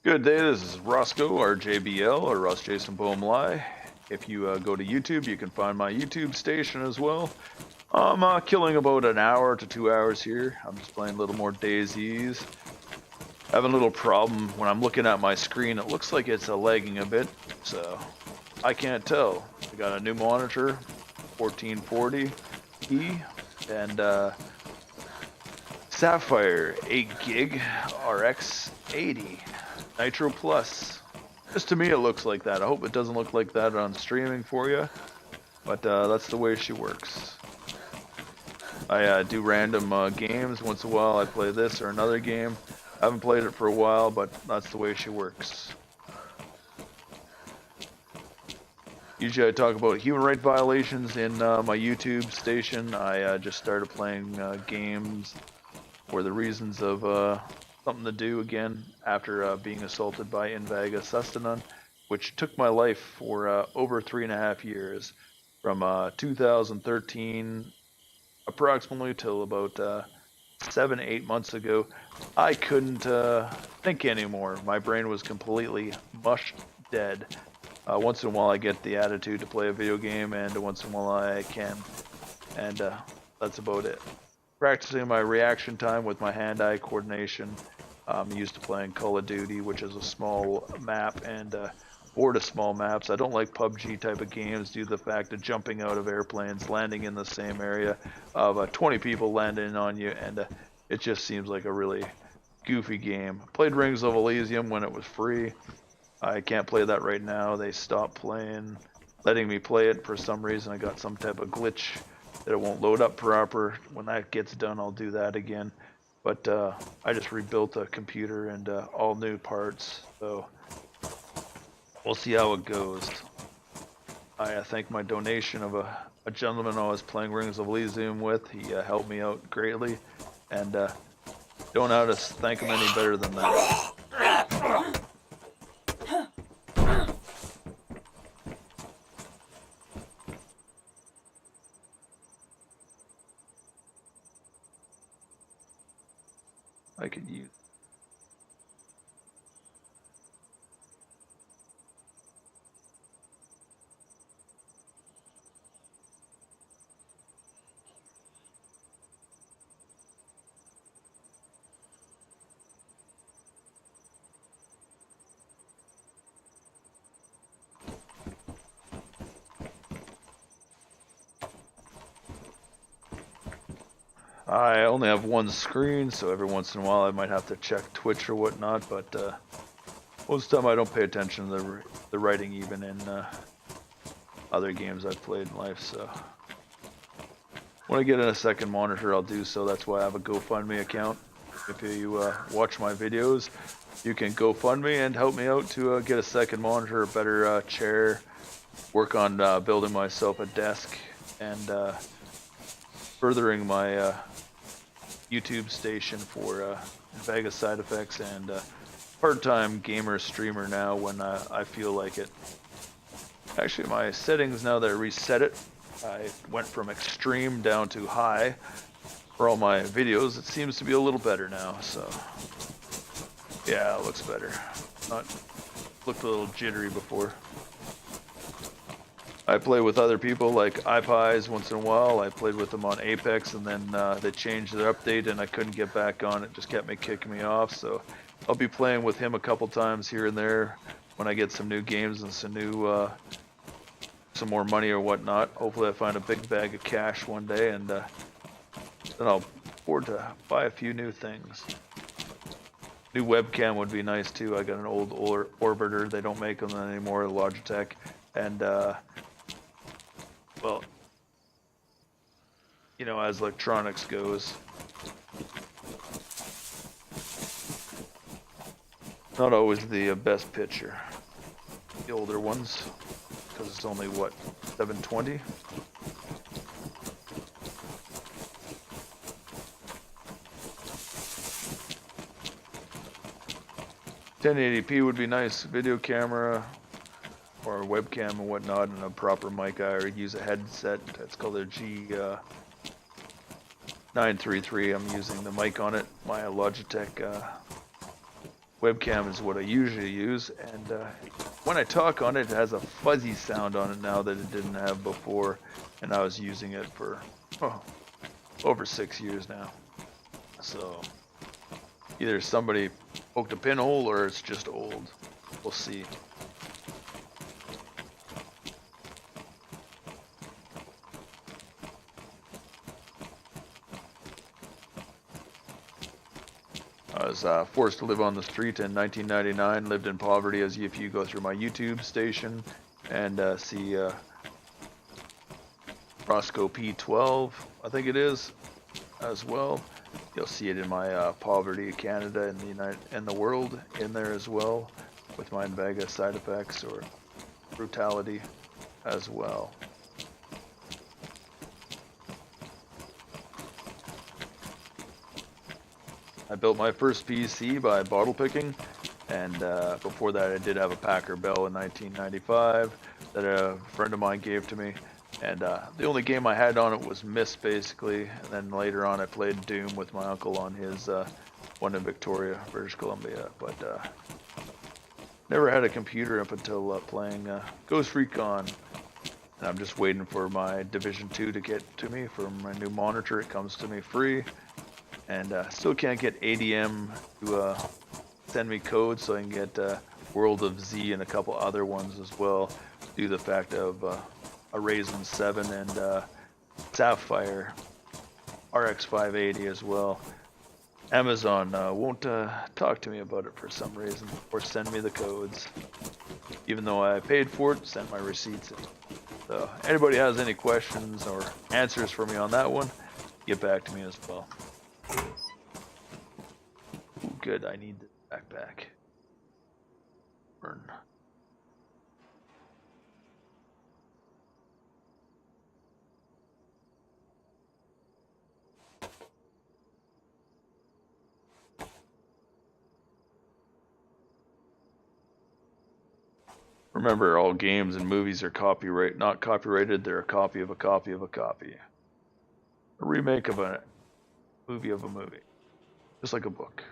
Good day, this is Roscoe, RJBL, or Ross Jason Bohm Lai. If you go to YouTube, you can find my YouTube station as well. I'm killing about an hour to 2 hours here. I'm just playing a little more DayZs. Having a little problem when I'm looking at my screen. It looks like it's lagging a bit, so I can't tell. I got a new monitor, 1440p, and Sapphire 8 gig RX 80 Nitro Plus. Just to me it looks like that. I hope it doesn't look like that on streaming for you, but that's the way she works. I do random games. Once in a while I play this or another game. I haven't played it for a while, but that's the way she works. Usually I talk about human rights violations in my YouTube station. I just started playing games for the reasons of something to do again after being assaulted by Invaga Sustanon, which took my life for over 3.5 years, from 2013 approximately till about 7-8 months ago. I couldn't think anymore. My brain was completely mush dead. Once in a while I get the attitude to play a video game, and once in a while I can, and that's about it. Practicing my reaction time with my hand-eye coordination. I'm used to playing Call of Duty, which is a small map, and bored of small maps. I don't like PUBG type of games due to the fact of jumping out of airplanes, landing in the same area of 20 people landing on you, and it just seems like a really goofy game. Played Rings of Elysium when it was free. I can't play that right now. They stopped letting me play it for some reason. I got some type of glitch that it won't load up proper. When that gets done, I'll do that again. But I just rebuilt a computer and all new parts, so we'll see how it goes. I thank my donation of a gentleman I was playing Rings of Elysium with. He helped me out greatly, and don't know how to thank him any better than that. I could use. I only have one screen, so every once in a while I might have to check Twitch or whatnot, but most of the time I don't pay attention to the writing even in other games I've played in life, so when I get in a second monitor I'll do so. That's why I have a GoFundMe account. If you watch my videos, you can GoFundMe and help me out to get a second monitor, a better chair, work on building myself a desk, and furthering my YouTube station for Vegas side effects, and part-time gamer streamer now when I feel like it. Actually, my settings, now that I reset it, I went from extreme down to high for all my videos. It seems to be a little better now, so yeah, it looks better. Not looked a little jittery before. I play with other people like iPies once in a while. I played with them on Apex, and then they changed their update and I couldn't get back on. It just kept me kicking me off, so I'll be playing with him a couple times here and there when I get some new games and some some more money or whatnot. Hopefully I find a big bag of cash one day, and then I'll afford to buy a few new things. New webcam would be nice too. I got an old Orbiter. They don't make them anymore, Logitech, and well, you know, as electronics goes, not always the best picture. The older ones, because it's only what, 720. $1080p would be nice. Video camera or a webcam and whatnot, and a proper mic. I already use a headset. It's called a G933. I'm using the mic on it. My Logitech webcam is what I usually use, and when I talk on it, it has a fuzzy sound on it now that it didn't have before, and I was using it for over 6 years now. So either somebody poked a pinhole or it's just old. We'll see. I was forced to live on the street in 1999, lived in poverty, as if you go through my YouTube station and see Roscoe P12, I think it is, as well. You'll see it in my Poverty Canada and the world in there as well, with my Invega side effects or brutality as well. I built my first PC by bottle picking, and before that I did have a Packer Bell in 1995 that a friend of mine gave to me, and the only game I had on it was Myst, basically, and then later on I played Doom with my uncle on his one in Victoria, British Columbia, but never had a computer up until playing Ghost Recon, and I'm just waiting for my Division 2 to get to me for my new monitor. It comes to me free. And still can't get ADM to send me code so I can get World of Z and a couple other ones as well, due to the fact of a Ryzen 7 and Sapphire RX 580 as well. Amazon won't talk to me about it for some reason, or send me the codes, even though I paid for it, sent my receipts in. So anybody has any questions or answers for me on that one, get back to me as well. Ooh, good, I need the backpack. Burn. Remember, all games and movies are not copyrighted, they're a copy of a copy of a copy. A remake of a movie of a movie. Just like a book.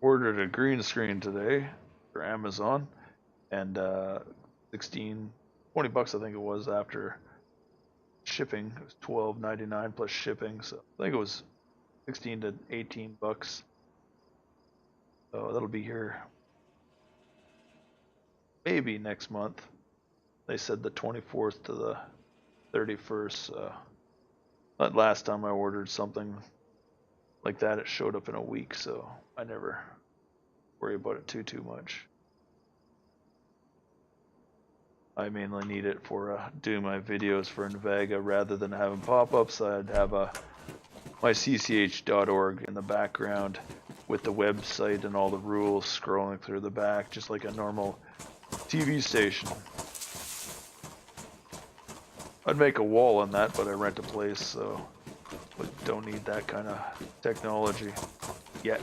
Ordered a green screen today for Amazon, and 20 bucks I think it was after shipping. It was $12.99 plus shipping, so I think it was 16 to 18 bucks. So that'll be here maybe next month. They said the 24th to the 31st. That last time I ordered something like that, it showed up in a week, so I never worry about it too much. I mainly need it for doing my videos for Invega rather than having pop-ups. I'd have my cch.org in the background with the website and all the rules scrolling through the back, just like a normal TV station. I'd make a wall on that, but I rent a place, so don't need that kind of technology yet.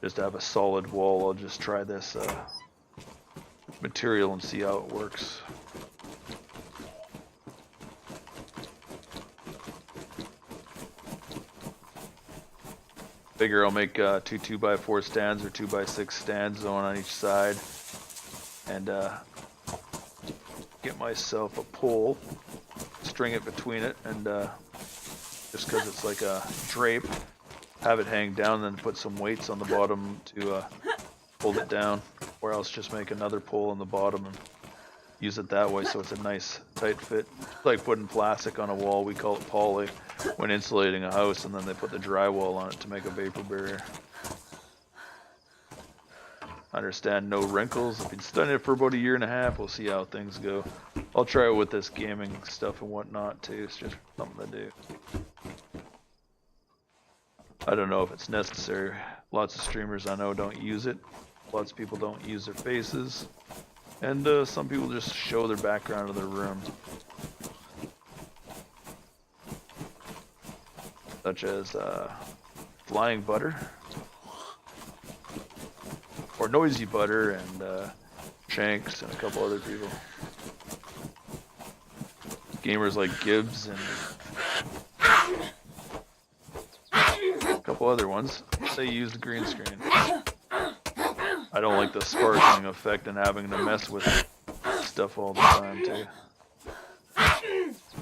Just have a solid wall. I'll just try this material and see how it works. Figure I'll make 2 2x4 stands or 2x6 stands on each side, and get myself a pole, string it between it, and just because it's like a drape, have it hang down, then put some weights on the bottom to hold it down, or else just make another pole on the bottom and use it that way so it's a nice tight fit. It's like putting plastic on a wall. We call it poly when insulating a house, and then they put the drywall on it to make a vapor barrier. Understand, no wrinkles. I've been studying it for about 1.5 years. We'll see how things go. I'll try it with this gaming stuff and whatnot too. It's just something to do. I don't know if it's necessary. Lots of streamers I know don't use it. Lots of people don't use their faces. And some people just show their background of their room. such as Flying Butter, or Noisy Butter, and Shanks, and a couple other people. Gamers like Gibbs and a couple other ones. They use the green screen. I don't like the sparkling effect and having to mess with stuff all the time too.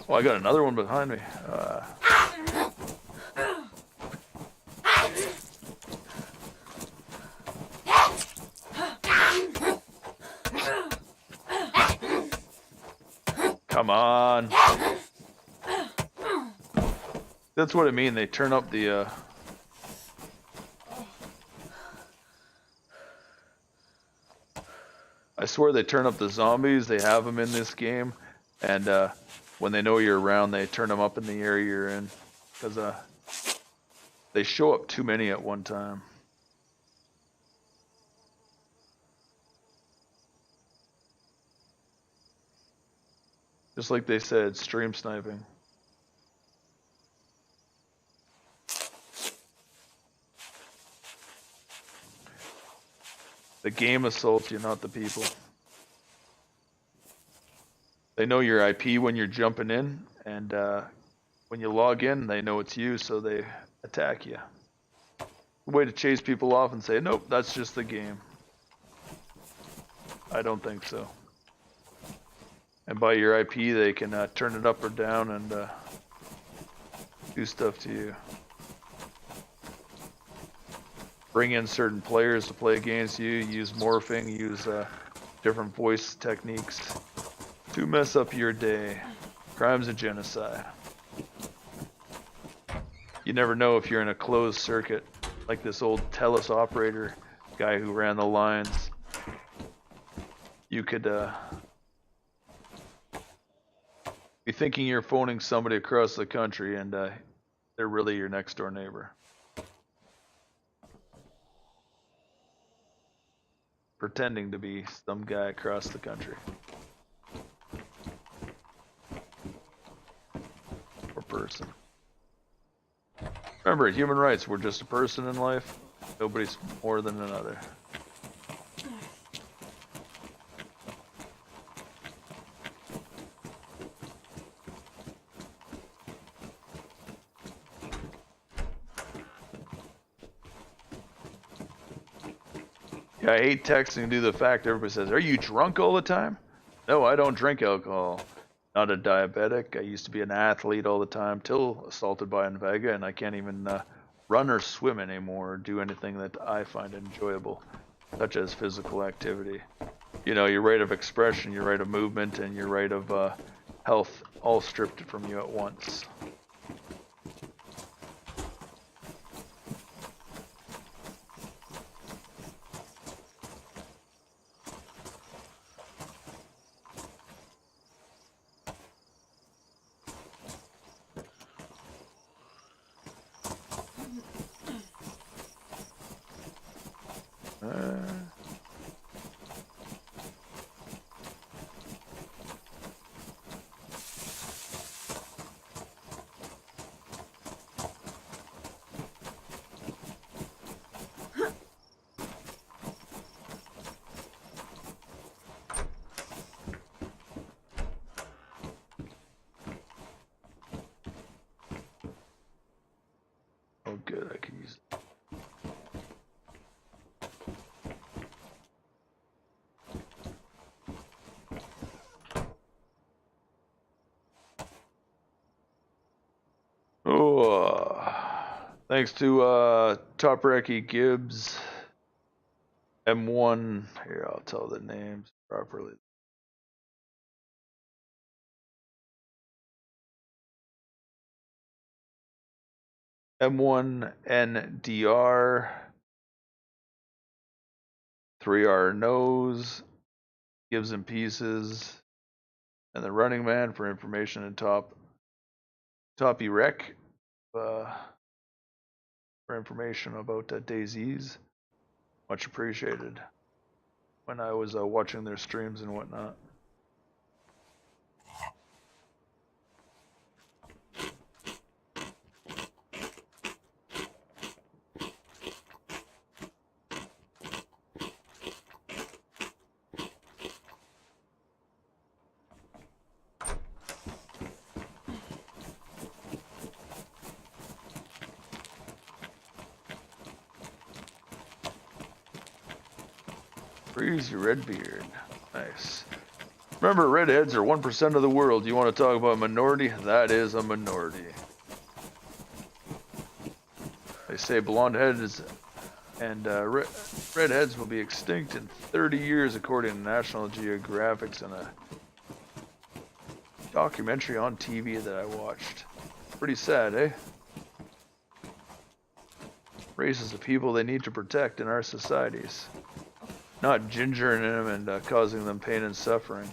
Oh, I got another one behind me. Come on. That's what I mean. They turn up the I swear they turn up the zombies. They have them in this game, and when they know you're around, they turn them up in the area you're in, because they show up too many at one time. Just like they said, stream sniping. The game assaults you, not the people. They know your IP when you're jumping in, and when you log in, they know it's you, so they attack you. A way to chase people off and say, nope, that's just the game. I don't think so. And by your IP, they can turn it up or down and do stuff to you. Bring in certain players to play against you, use morphing, use different voice techniques to mess up your day. Crimes of genocide. You never know if you're in a closed circuit, like this old TELUS operator guy who ran the lines. You could be thinking you're phoning somebody across the country, and they're really your next door neighbor. Pretending to be some guy across the country. Or person. Remember, human rights, we're just a person in life. Nobody's more than another. Yeah, I hate texting due to the fact everybody says, are you drunk all the time? No, I don't drink alcohol. Not a diabetic. I used to be an athlete all the time till assaulted by Invega, and I can't even run or swim anymore or do anything that I find enjoyable, such as physical activity. You know, your right of expression, your right of movement, and your right of health all stripped from you at once. Oh, good, I can use it. Oh, thanks to TopeRec, Gibbs, M1. Here, I'll tell the names properly. M1NDR, 3R Nose, Gibbs and Pieces, and the Running Man for information, and TopeRec for information about DayZ. Much appreciated when I was watching their streams and whatnot. Freeze your red beard. Nice. Remember, redheads are 1% of the world. You want to talk about a minority? That is a minority. They say blonde heads and redheads will be extinct in 30 years, according to National Geographic's and a documentary on TV that I watched. Pretty sad, eh? Races of people they need to protect in our societies. Not gingering them and causing them pain and suffering.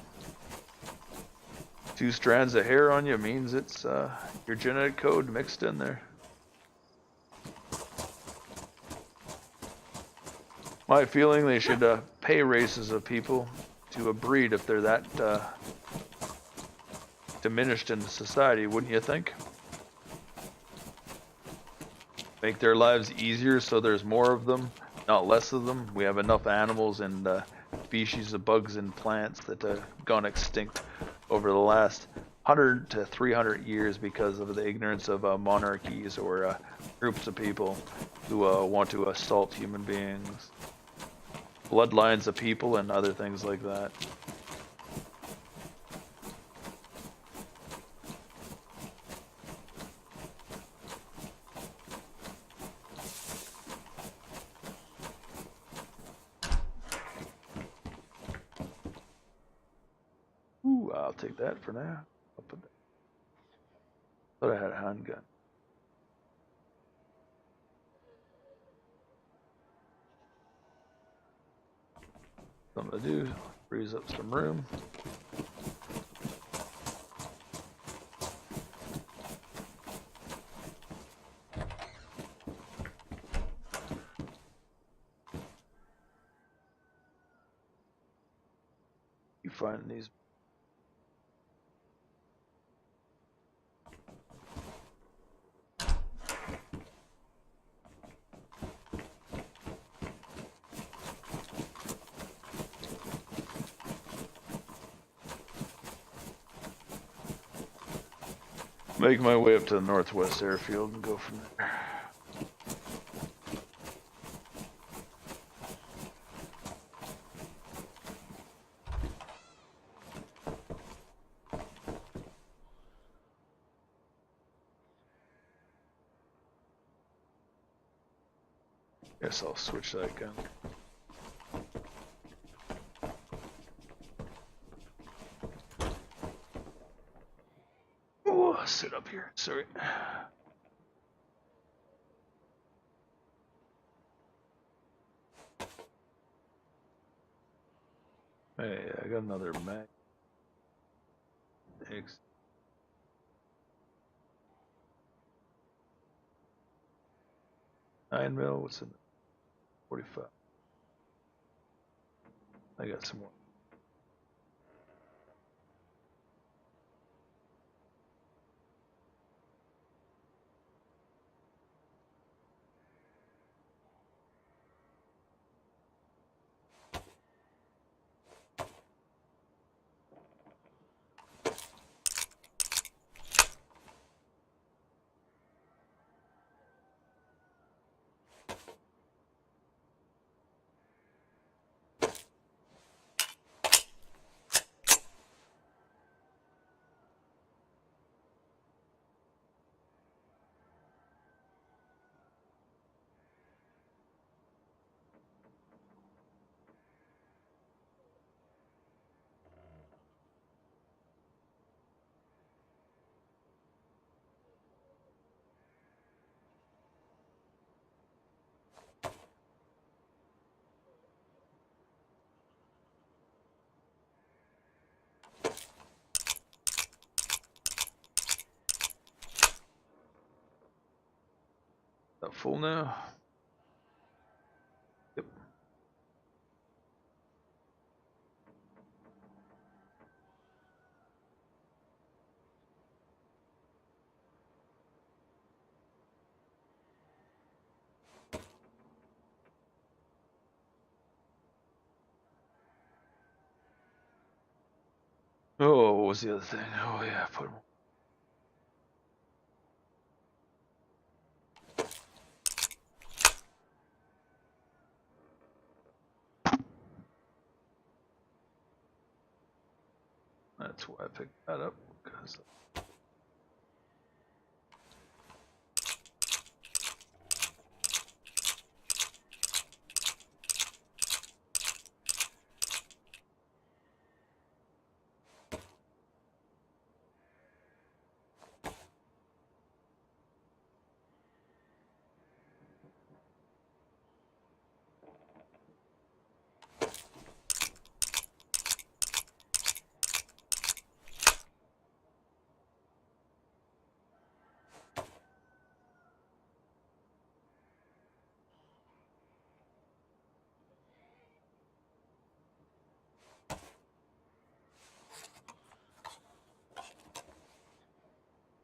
2 strands of hair on you means it's your genetic code mixed in there. My feeling they should pay races of people to breed if they're that diminished in society, wouldn't you think? Make their lives easier so there's more of them, not less of them. We have enough animals and species of bugs and plants that have gone extinct over the last 100 to 300 years because of the ignorance of monarchies or groups of people who want to assault human beings. Bloodlines of people and other things like that. Ooh, I'll take that for now. I'll put that. Thought I had a handgun. Something to do, frees up some room. You find these. Make my way up to the northwest airfield and go from there. Guess I'll switch that gun. Oh, sit up here. Sorry. Hey, I got another mag. Thanks. $9 mil. What's in it? 45. I got some more. That full now? Yep. Oh, what was the other thing? Oh yeah, put them. that's why I picked that up. Because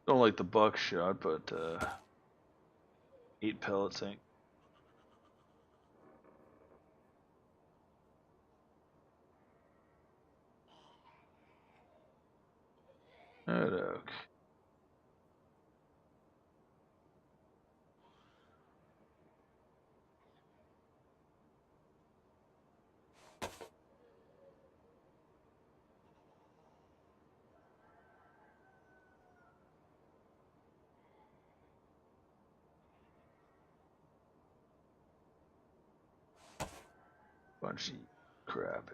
don't like the buckshot, but 8 pellets ain't. Okay. Bunch of crap.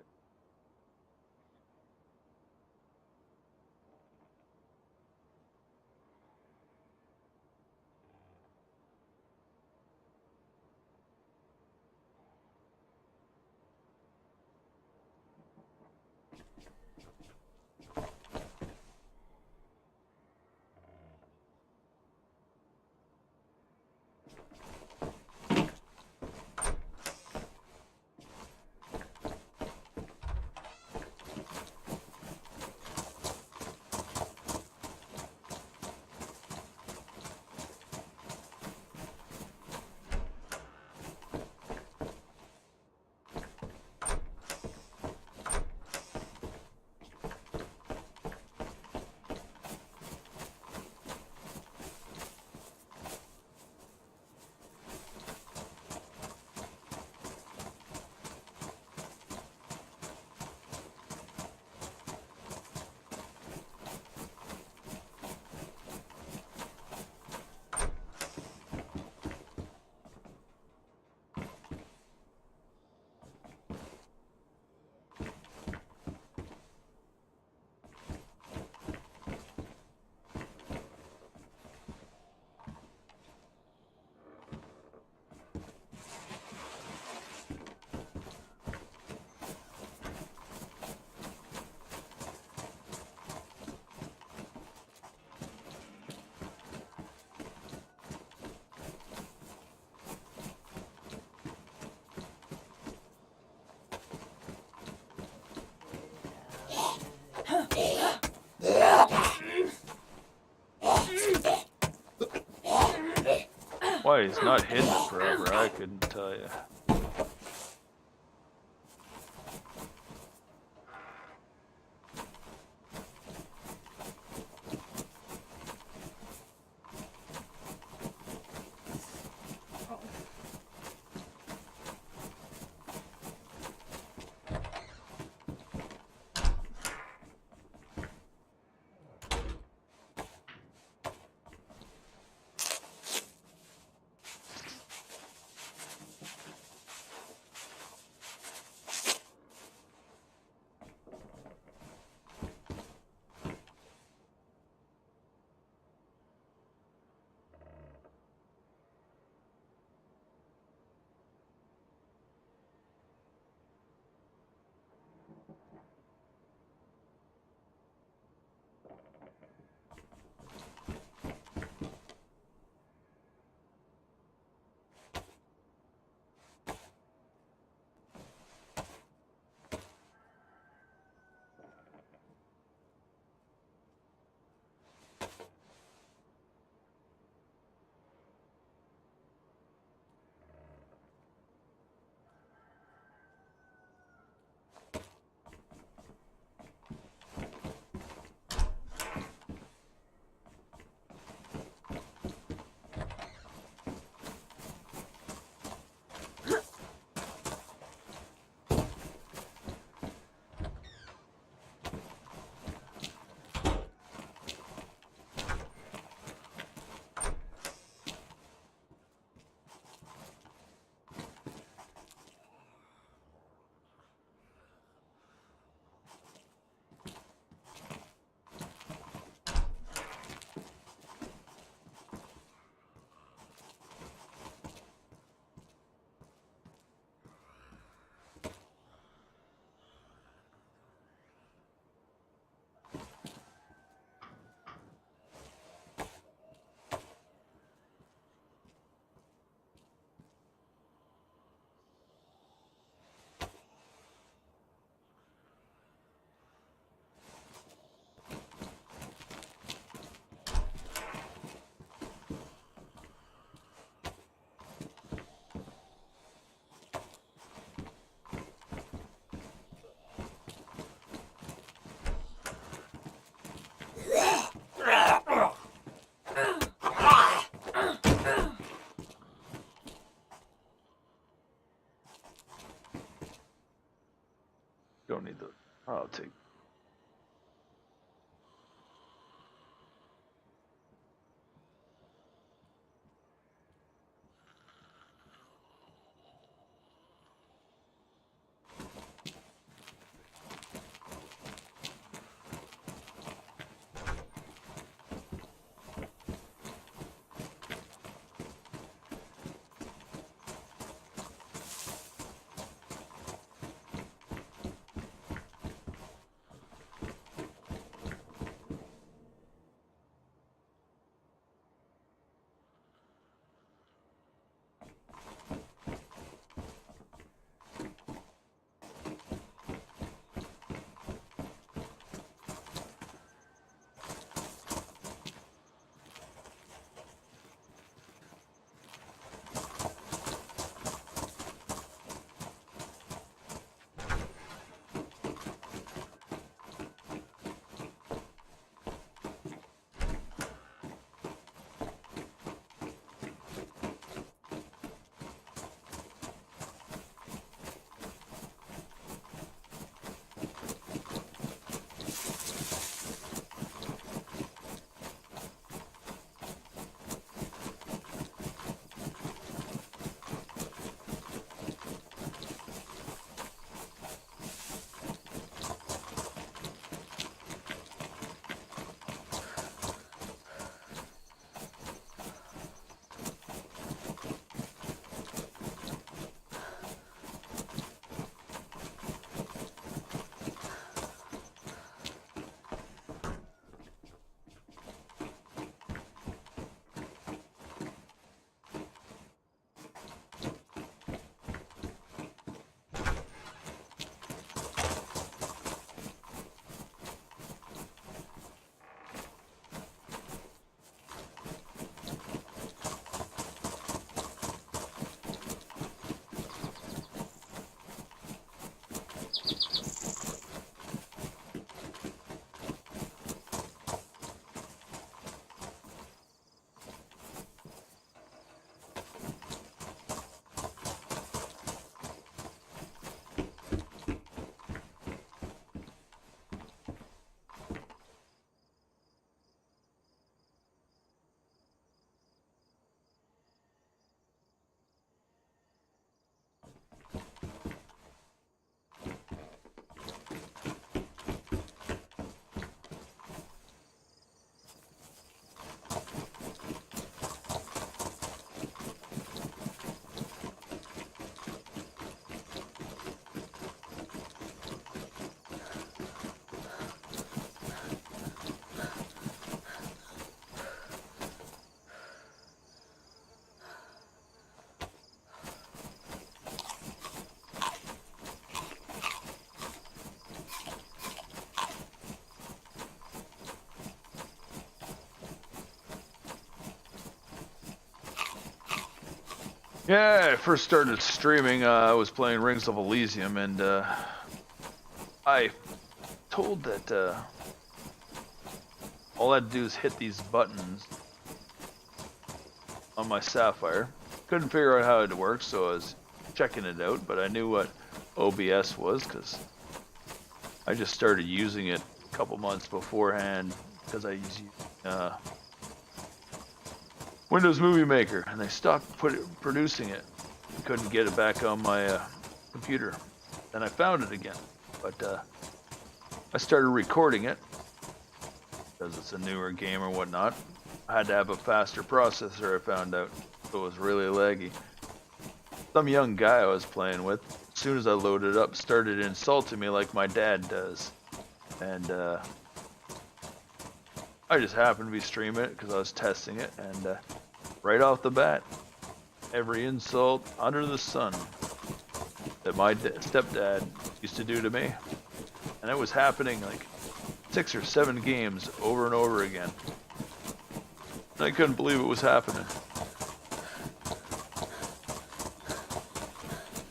Why he's not hidden it forever, I couldn't tell you. Yeah, I first started streaming. I was playing Rings of Elysium, and I told that all I had to do is hit these buttons on my Sapphire. Couldn't figure out how it worked, so I was checking it out, but I knew what OBS was because I just started using it a couple months beforehand because I use Windows Movie Maker, and they stopped producing it. Couldn't get it back on my computer. Then I found it again, but I started recording it because it's a newer game or whatnot. I had to have a faster processor, I found out, so it was really laggy. Some young guy I was playing with, as soon as I loaded it up, started insulting me like my dad does. And I just happened to be streaming it because I was testing it, and right off the bat, every insult under the sun that my stepdad used to do to me. And it was happening like 6 or 7 games over and over again. And I couldn't believe it was happening.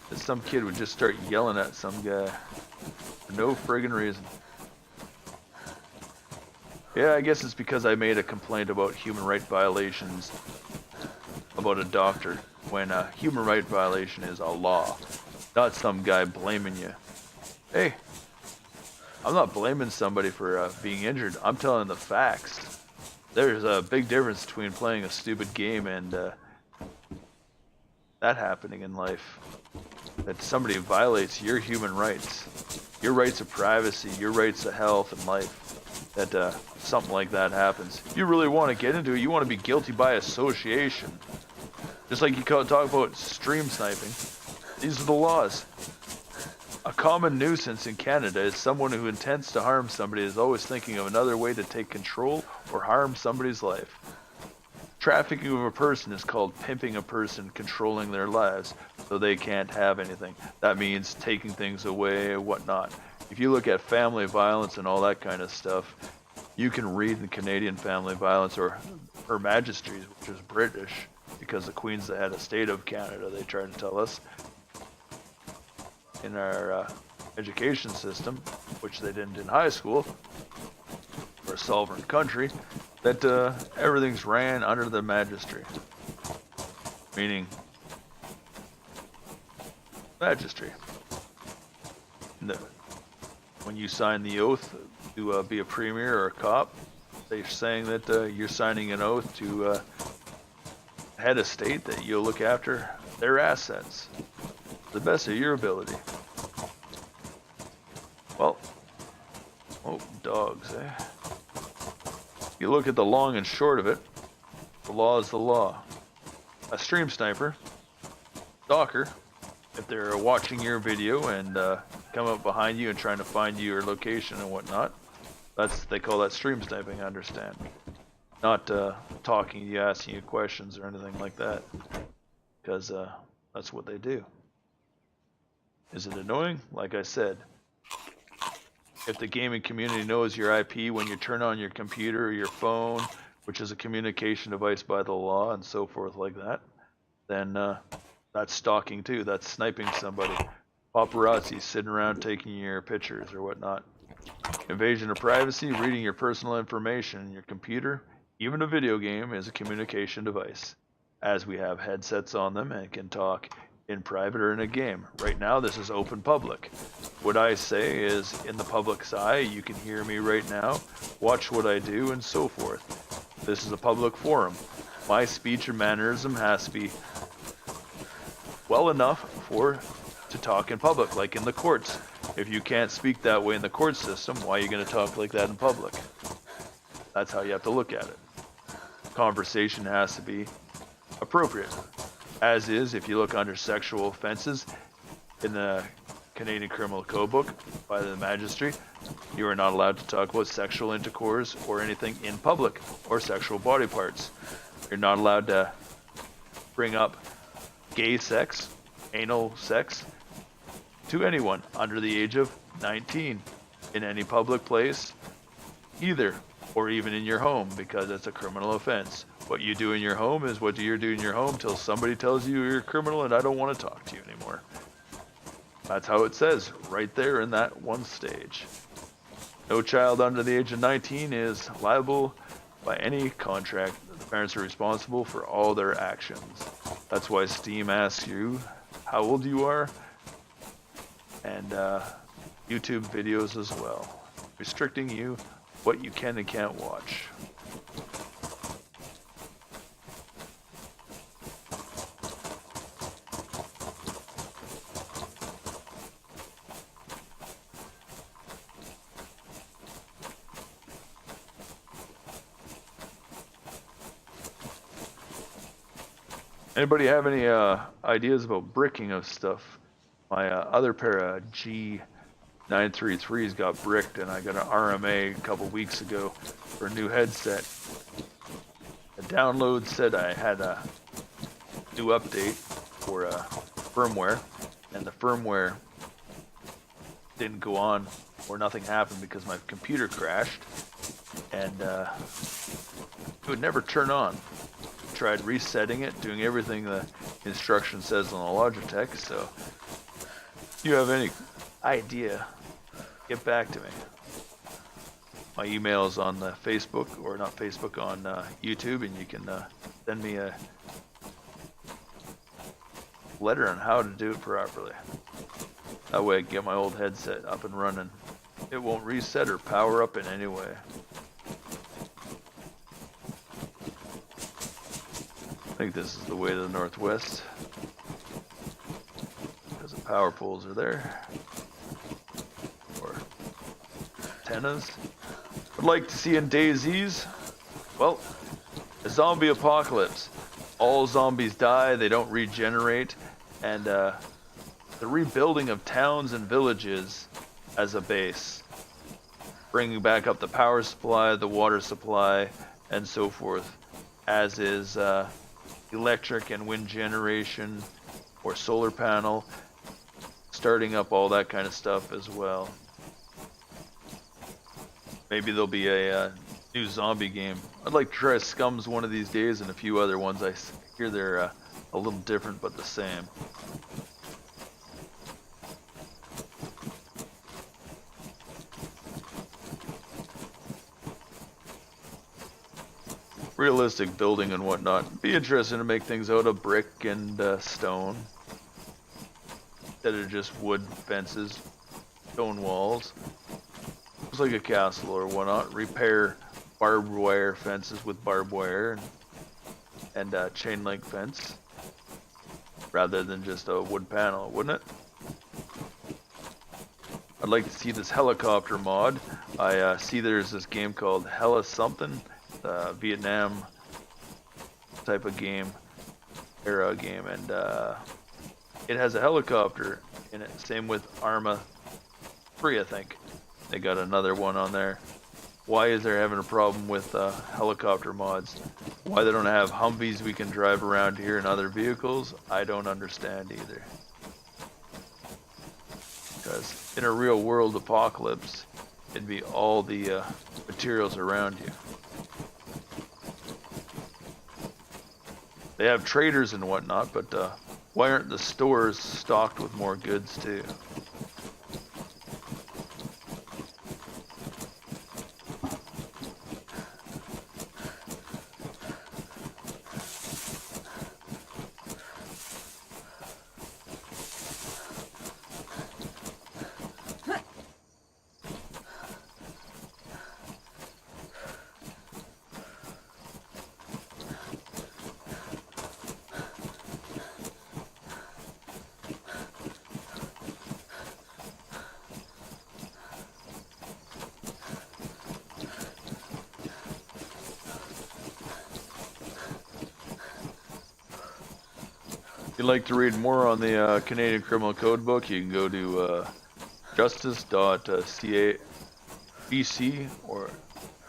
That some kid would just start yelling at some guy for no friggin' reason. Yeah, I guess it's because I made a complaint about human rights violations about a doctor, when a human rights violation is a law, not some guy blaming you. Hey, I'm not blaming somebody for being injured. I'm telling the facts. There's a big difference between playing a stupid game and that happening in life. That somebody violates your human rights, your rights of privacy, your rights of health and life. That something like that happens. If you really want to get into it, you want to be guilty by association. Just like you talk about stream sniping. These are the laws. A common nuisance in Canada is someone who intends to harm somebody is always thinking of another way to take control or harm somebody's life. Trafficking of a person is called pimping a person, controlling their lives so they can't have anything. That means taking things away and whatnot. If you look at family violence and all that kind of stuff, you can read in Canadian family violence or Her Majesty's, which is British, because the Queen's the head of state of Canada, they try to tell us. In our education system, which they didn't in high school, for a sovereign country, that everything's ran under the Majesty. Meaning, Majesty. When you sign the oath to be a premier or a cop, they're saying that you're signing an oath to head of state that you'll look after their assets to the best of your ability. Well, oh, dogs, eh? You look at the long and short of it, the law is the law. A stream sniper, stalker, if they're watching your video and come up behind you and trying to find your location and whatnot, they call that stream sniping, I understand. Not talking to you, asking you questions or anything like that, because that's what they do. Is it annoying? Like I said, if the gaming community knows your IP when you turn on your computer or your phone, which is a communication device by the law and so forth like that, then that's stalking too. That's sniping somebody. Paparazzi sitting around taking your pictures or whatnot. Invasion of privacy, reading your personal information in your computer, even a video game, is a communication device, as we have headsets on them and can talk in private or in a game. Right now, this is open public. What I say is in the public's eye, you can hear me right now, watch what I do, and so forth. This is a public forum. My speech and mannerism has to be well enough to talk in public, like in the courts. If you can't speak that way in the court system, why are you going to talk like that in public? That's how you have to look at it. Conversation has to be appropriate. As is, if you look under sexual offenses in the Canadian Criminal Code book by the Magistrate, you are not allowed to talk about sexual intercourse or anything in public or sexual body parts. You're not allowed to bring up gay sex, anal sex to anyone under the age of 19 in any public place, either or even in your home, because it's a criminal offense. What you do in your home is what you're doing in your home till somebody tells you you're a criminal and I don't want to talk to you anymore. That's how it says right there in that one stage. No child under the age of 19 is liable by any contract. The parents are responsible for all their actions. That's why Steam asks you how old you are, and YouTube videos as well, restricting you what you can and can't watch. Anybody have any ideas about bricking of stuff? My other pair of G933s got bricked, and I got an RMA a couple weeks ago for a new headset. The download said I had a new update for firmware, and the firmware didn't go on, or nothing happened because my computer crashed, and it would never turn on. Tried resetting it, doing everything the instruction says on the Logitech. So if you have any idea, get back to me. My email is on the Facebook, or not Facebook, on YouTube, and you can send me a letter on how to do it properly. That way I can get my old headset up and running. It won't reset or power up in any way. I think this is the way to the northwest, because the power poles are there, or antennas. I'd like to see in DayZ's, well, a zombie apocalypse. All zombies die, they don't regenerate, and the rebuilding of towns and villages as a base, bringing back up the power supply, the water supply, and so forth, as is electric and wind generation or solar panel, starting up all that kind of stuff as well. Maybe there'll be a new zombie game. I'd like to try Scums one of these days, and a few other ones. I hear they're a little different but the same. Realistic building and whatnot. Be interesting to make things out of brick and stone instead of just wood fences, stone walls. Looks like a castle or whatnot. Repair barbed wire fences with barbed wire and chain link fence rather than just a wood panel, wouldn't it? I'd like to see this helicopter mod. I see there's this game called Hella something. Vietnam type of game, era game, and it has a helicopter in it. Same with Arma 3, I think. They got another one on there. Why is there having a problem with helicopter mods? Why they don't have Humvees we can drive around here and other vehicles, I don't understand either. Because in a real world apocalypse, it'd be all the materials around you. They have traders and whatnot, but why aren't the stores stocked with more goods too? If you'd like to read more on the Canadian Criminal Code book, you can go to justice.ca or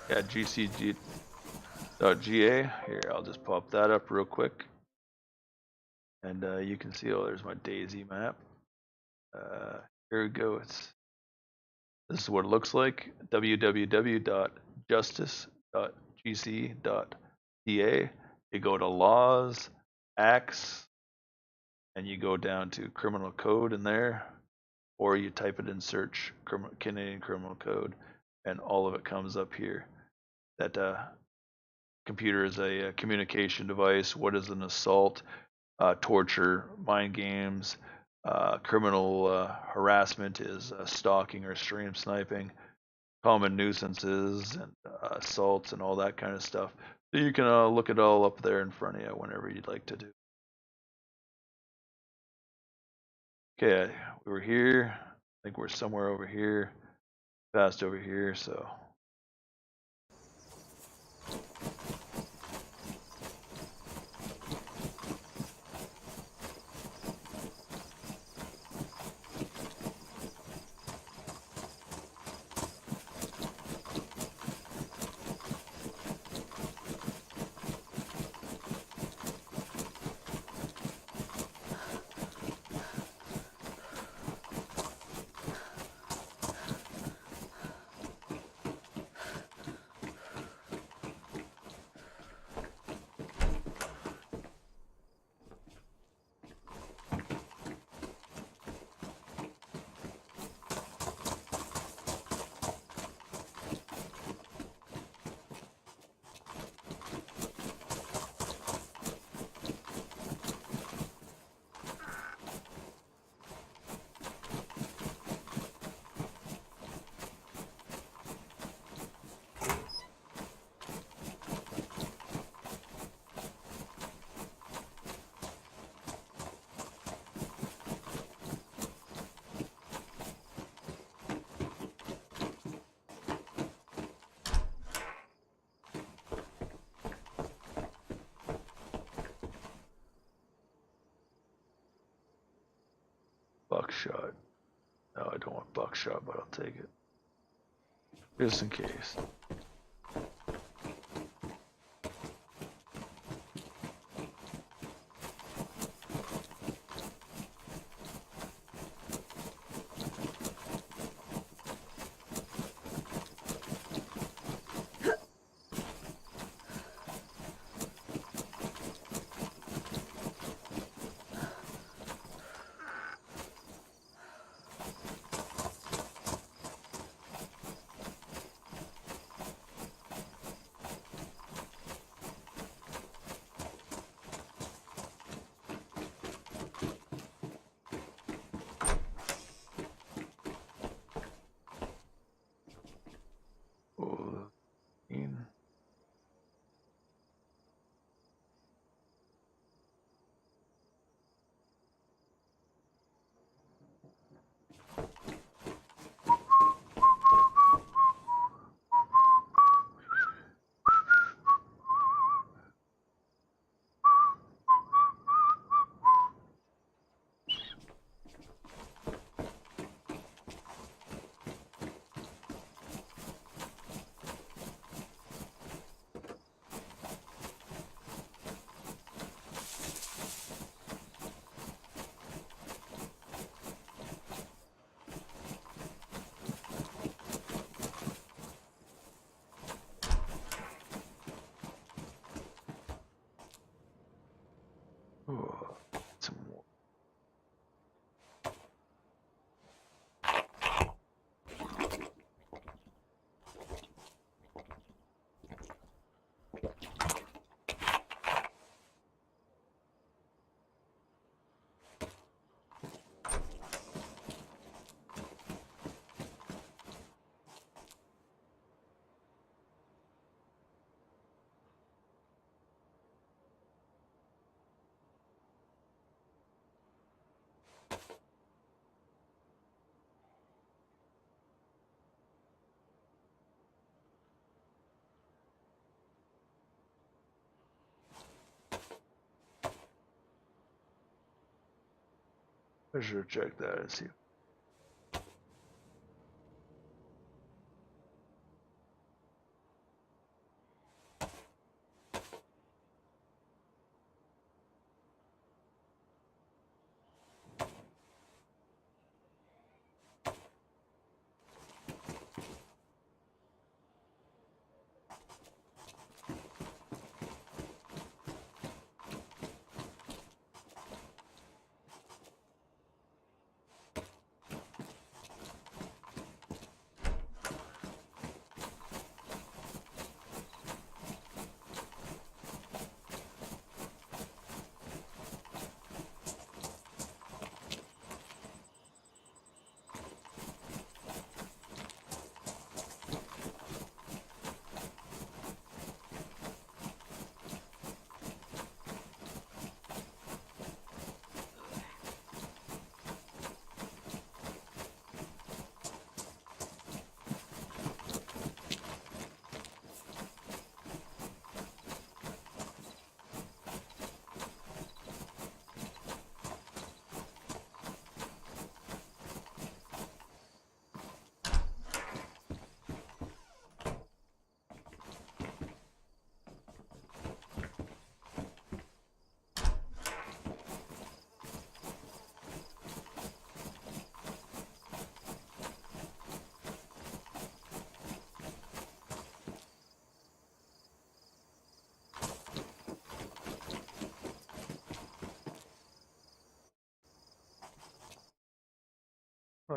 gcg.ga. Here, I'll just pop that up real quick. And you can see, oh, there's my DayZ map. Here we go. This is what it looks like. www.justice.ca. justice.gc.da. You go to laws, acts, and you go down to criminal code in there, or you type it in search Canadian criminal code, and all of it comes up here. That computer is a communication device. What is an assault? Torture, mind games, criminal harassment is stalking or stream sniping, common nuisances and assaults and all that kind of stuff. So you can look it all up there in front of you whenever you'd like to do. Okay, we were here. I think we're somewhere over here, past over here, so. Buckshot. No, I don't want buckshot, but I'll take it. Just in case. Some more. I should check that and see.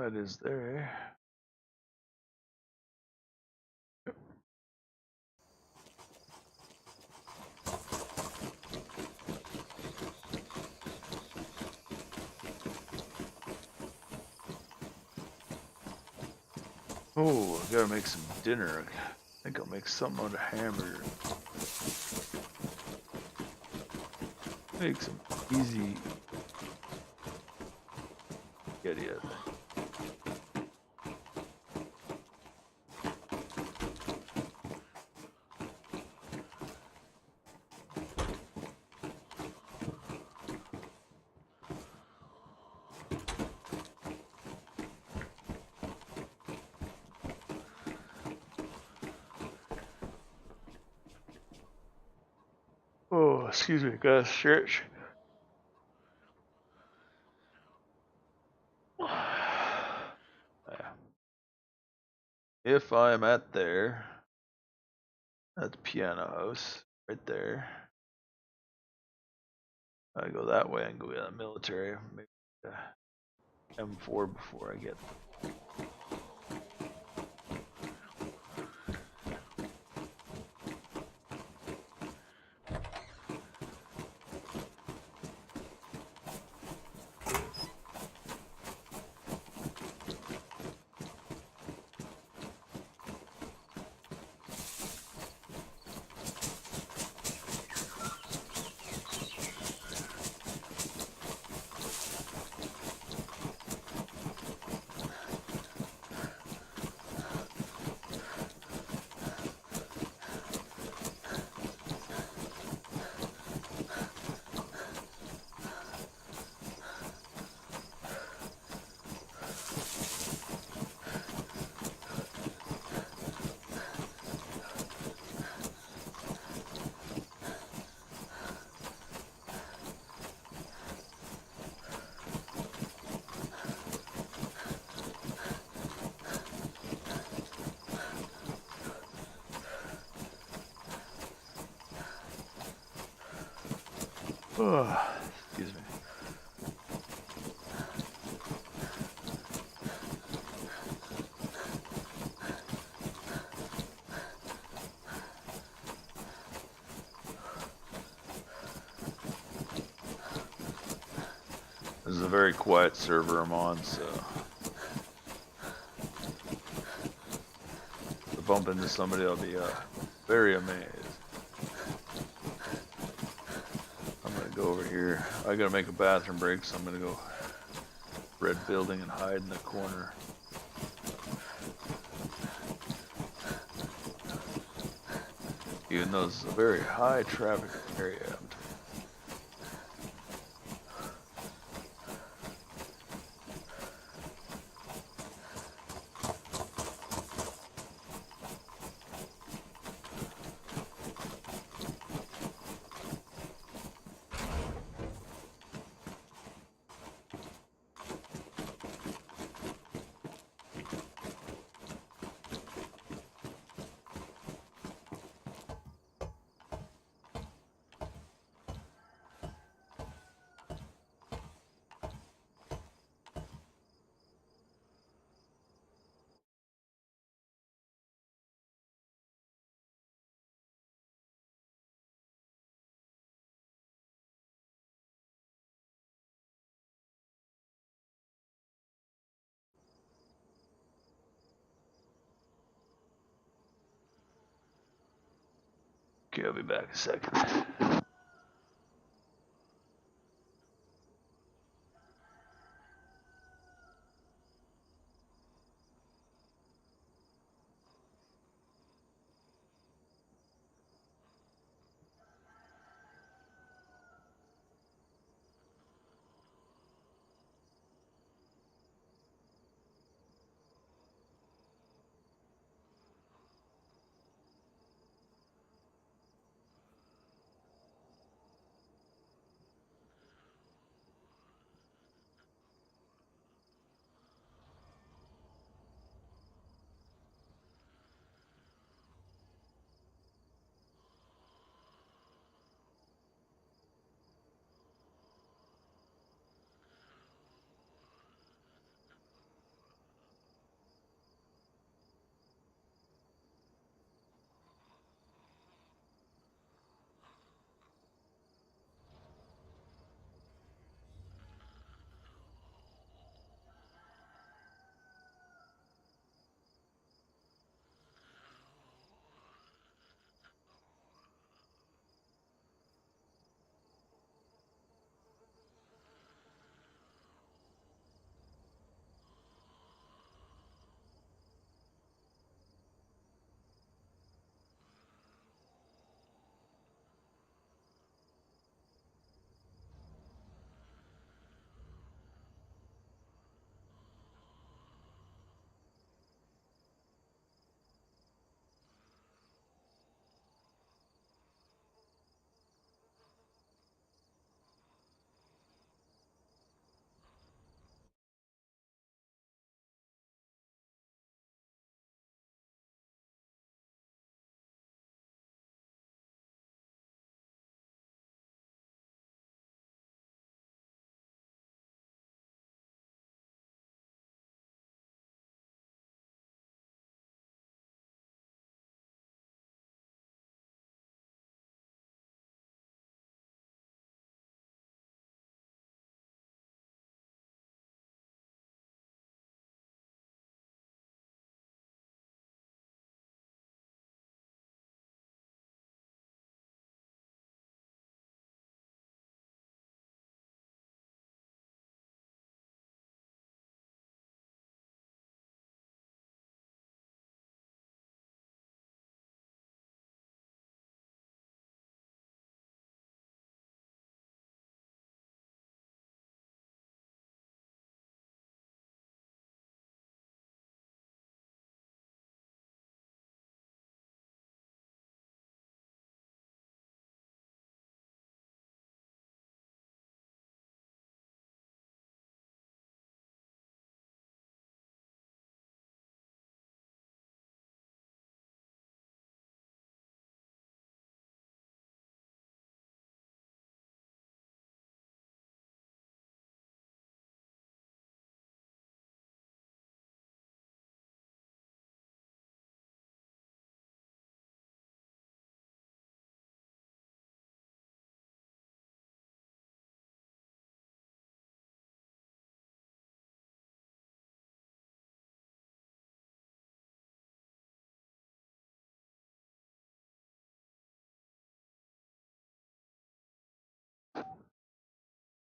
Quiet is there. Oh, I gotta make some dinner. I think I'll make something out of hamburger. Make some easy spaghetti, I think. Oh, excuse me, gotta stretch. If I'm at the piano house, right there, I go that way and go to the military. Maybe M4 before I get. Oh, excuse me. This is a very quiet server I'm on, so if I bump into somebody, I'll be very amazed. I'm gonna go over here. I gotta make a bathroom break, so I'm gonna go red building and hide in the corner. Even though this is a very high traffic area. Okay, I'll be back in a second.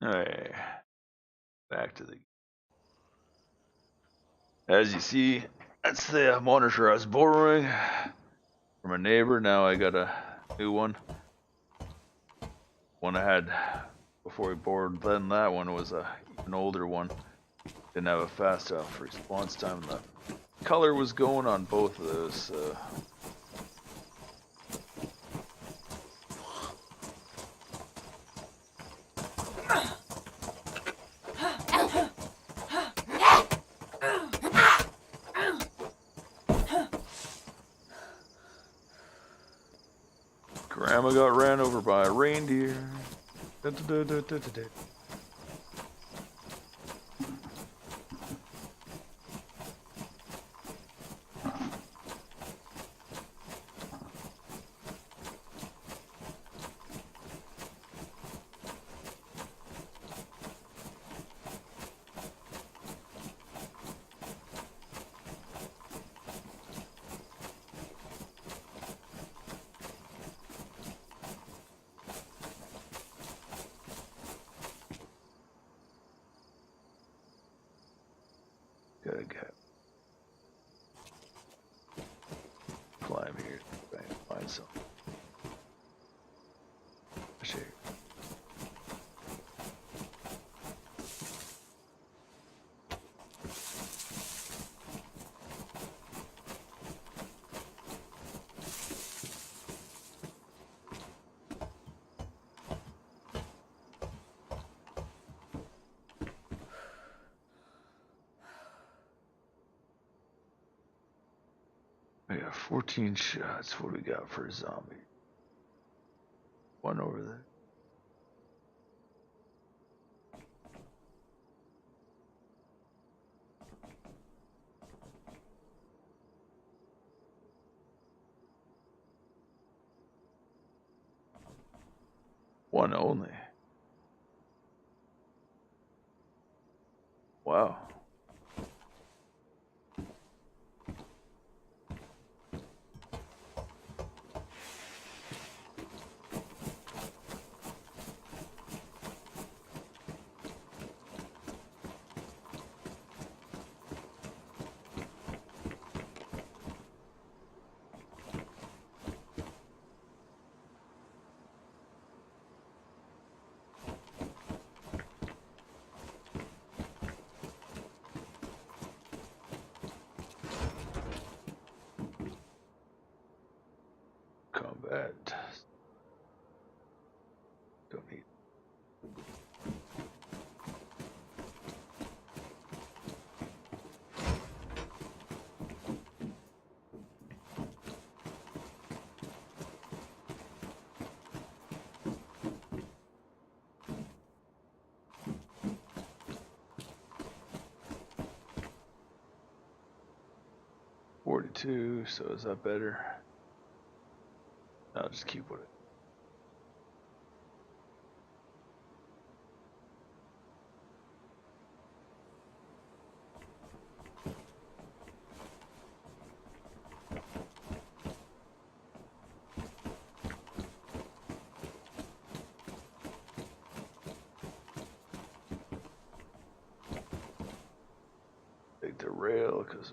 Alright. Back to the... As you see, that's the monitor I was borrowing from a neighbor. Now I got a new one. One I had before we borrowed, then that one was an older one. Didn't have a fast enough response time. The color was going on both of those. Grandma got ran over by a reindeer. Da, da, da, da, da, da, da. Gotta go. Climb here. Try and find something. Share. I got 14 shots. What do we got for a zombie? One over there. One only. Wow. Combat. Don't need. $42, so is that better? I'll just keep with it. Take the rail, because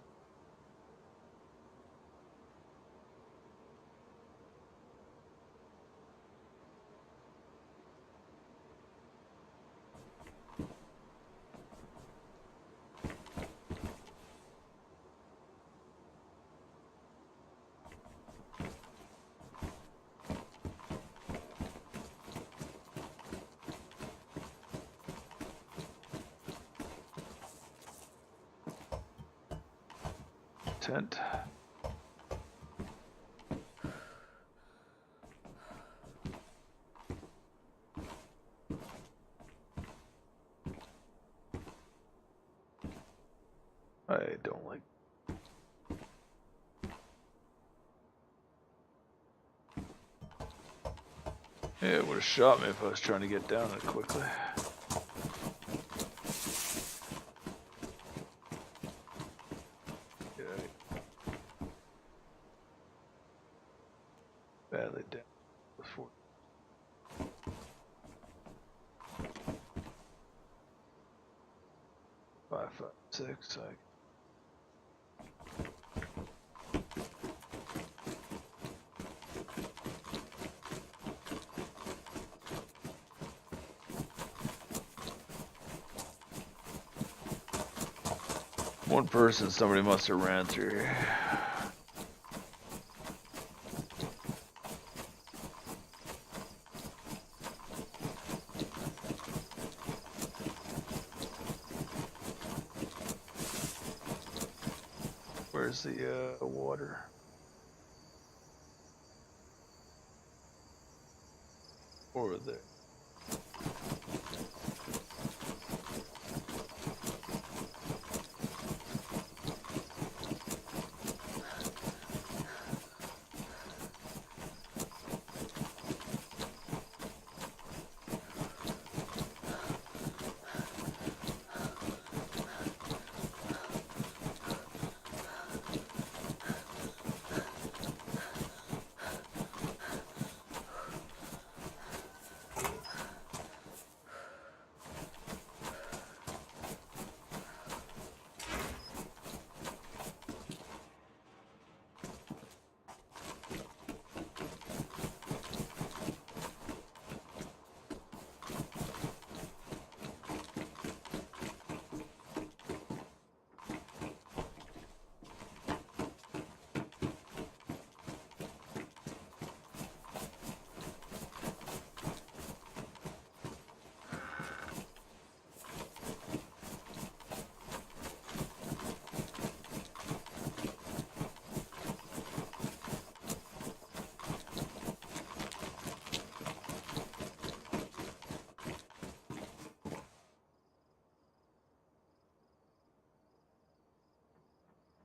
tent. I don't like. Yeah, it would have shot me if I was trying to get down it quickly. Badly down before. 5, 6. One person, somebody must have ran through here. Where's the water? Over there.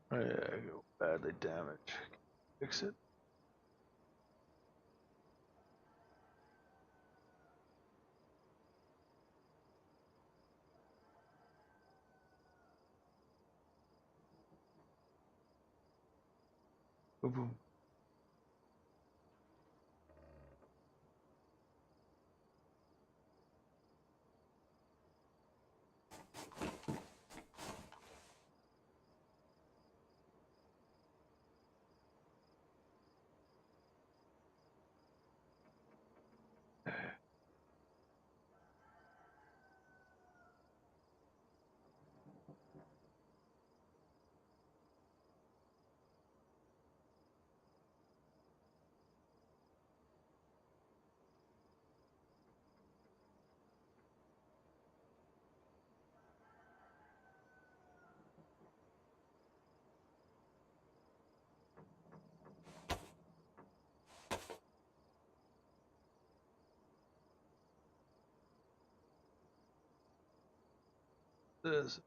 Oh, yeah, I go badly damaged. Fix it. Boom, boom. This.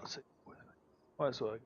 Let's see. Might as well.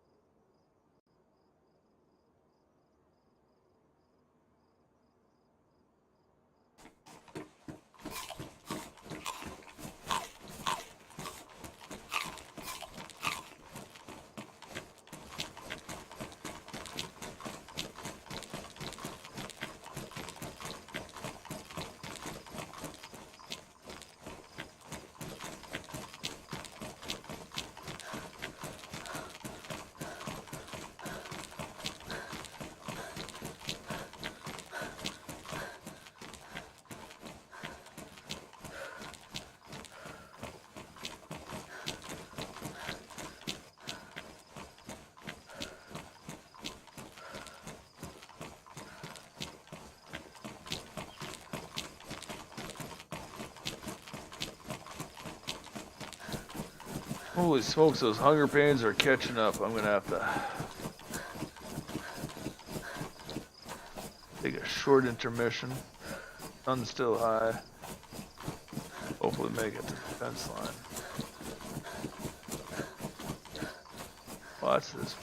Holy smokes, those hunger pains are catching up. I'm gonna have to take a short intermission. Sun's still high. Hopefully make it to the fence line. Watch this.